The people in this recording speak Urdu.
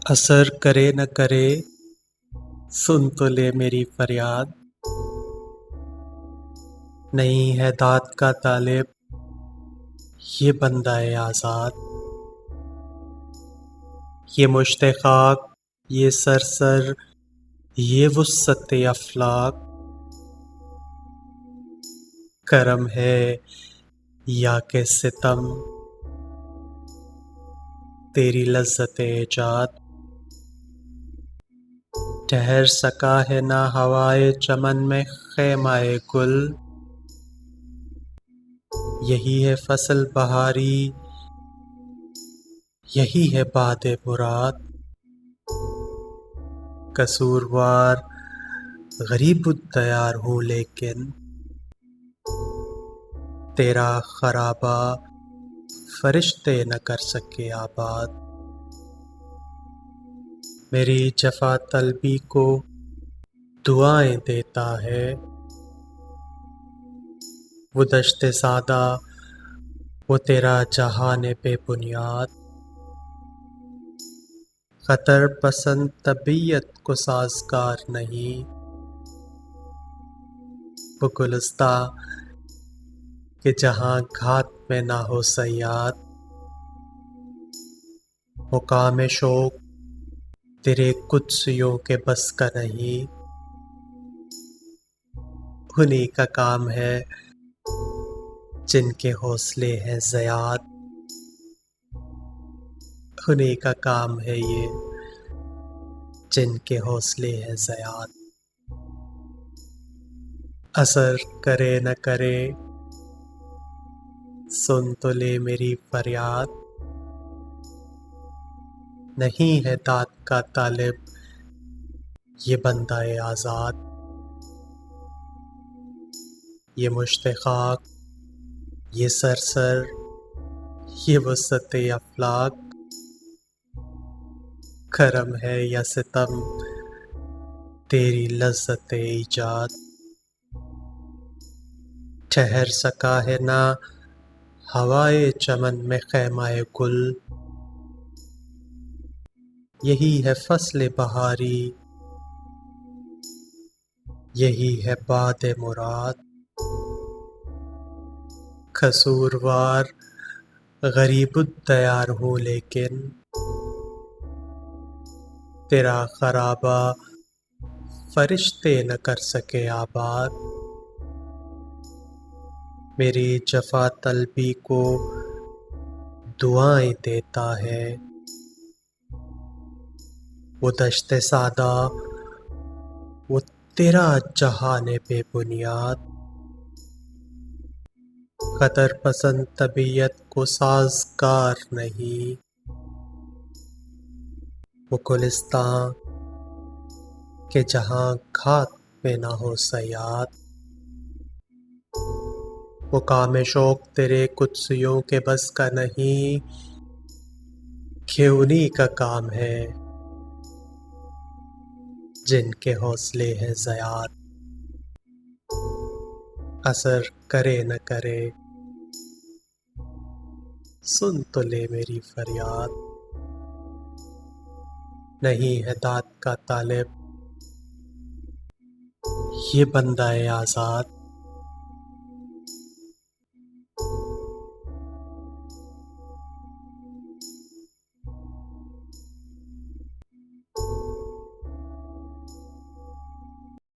اثر کرے نہ کرے سن تو لے میری فریاد، نہیں ہے داد کا طالب یہ بندہ آزاد، یہ مشت خاک یہ سرسر یہ وسعت افلاک، کرم ہے یا کہ ستم تیری لذت ایجاد، ٹھہر سکا ہے نہ ہوائے چمن میں خیمہ گل، یہی ہے فصل بہاری یہی ہے باد مراد، قصوروار غریب الدیار ہوں لیکن تیرا خرابہ فرشتے نہ کر سکے آباد، میری جفا طلبی کو دعائیں دیتا ہے وہ دشت سادہ وہ تیرا جہان بے بنیاد، خطر پسند طبیعت کو سازگار نہیں وہ گلستاں کہ جہاں گھات میں نہ ہو صیاد، مقام شوق تیرے قدسیوں کے بس کا نہیں، انہی کا کام ہے جن کے حوصلے ہیں زیاد، انہی کا کام ہے یہ جن کے حوصلے ہیں زیاد، اثر کرے نہ کرے سن تو لے میری فریاد، نہیں ہے داد کا طالب یہ بندہ آزاد، یہ مشت خاک یہ سرسر یہ وسعت افلاک، کرم ہے یا ستم تیری لذت ایجاد، ٹھہر سکا ہے نہ ہوائے چمن میں خیمہ گل، یہی ہے فصل بہاری یہی ہے باد مراد، قصوروار غریب الدیار ہوں لیکن تیرا خرابہ فرشتے نہ کر سکے آباد، میری جفا طلبی کو دعائیں دیتا ہے وہ دشت سادہ وہ تیرا جہان بے بنیاد، خطر پسند طبیعت کو سازگار نہیں وہ گلستاں کہ جہاں گھات میں نہ ہو صیاد، وہ کام شوق تیرے قدسیوں کے بس کا نہیں کہ انہی کا کام ہے جن کے حوصلے ہیں زیاد، اثر کرے نہ کرے سن تو لے میری فریاد، نہیں ہے داد کا طالب یہ بندہ آزاد،